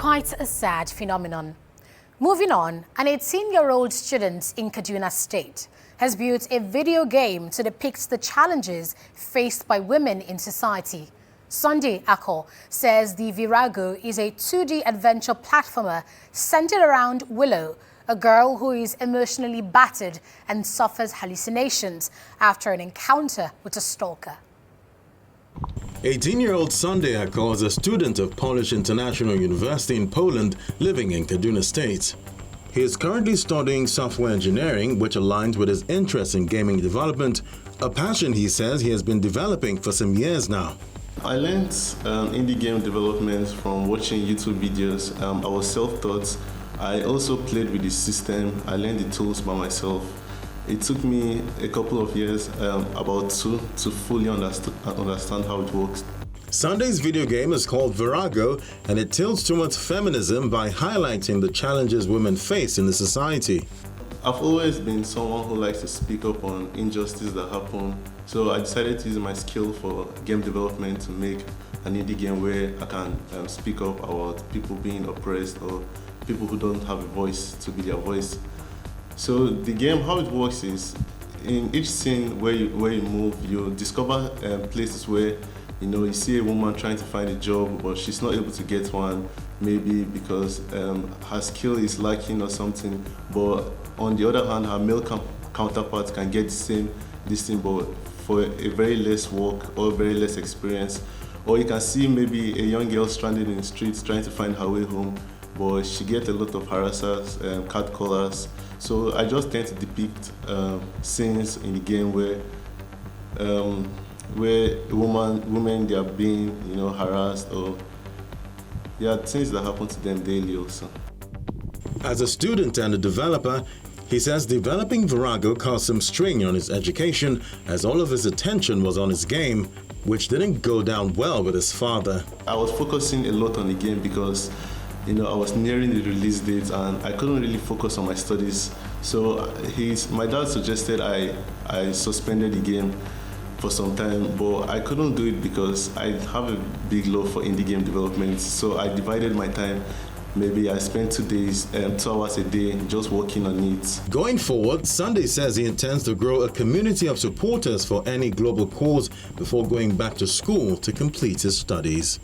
Quite a sad phenomenon. Moving on, an 18-year-old student in Kaduna State has built a video game to depict the challenges faced by women in society. Sunday Akor says the Virago is a 2D adventure platformer centered around Willow, a girl who is emotionally battered and suffers hallucinations after an encounter with a stalker. 18-year-old Sunday Akor is a student of Polish International University in Poland living in Kaduna State. He is currently studying software engineering, which aligns with his interest in gaming development, a passion he says he has been developing for some years now. I learned indie game development from watching YouTube videos. I was self-taught. I also played with the system. I learned the tools by myself. It took me a couple of years, about two, to fully understand how it works. Sunday's video game is called Virago, and it tilts towards feminism by highlighting the challenges women face in the society. I've always been someone who likes to speak up on injustice that happen, so I decided to use my skill for game development to make an indie game where I can speak up about people being oppressed or people who don't have a voice to be their voice. So the game, how it works is, in each scene where you move, you discover places where you see a woman trying to find a job, but she's not able to get one, maybe because her skill is lacking or something. But on the other hand, her male counterpart can get the same thing, but for a very less work or very less experience. Or you can see maybe a young girl stranded in the streets trying to find her way home, but she gets a lot of harassers, catcallers. So I just tend to depict scenes in the game where women they are being harassed, or there are things that happen to them daily also. As a student and a developer, he says developing Virago caused some strain on his education as all of his attention was on his game, which didn't go down well with his father. I was focusing a lot on the game because I was nearing the release date and I couldn't really focus on my studies. So my dad suggested I suspended the game for some time, but I couldn't do it because I have a big love for indie game development. So I divided my time. Maybe I spent 2 hours a day just working on it. Going forward, Sunday says he intends to grow a community of supporters for any global cause before going back to school to complete his studies.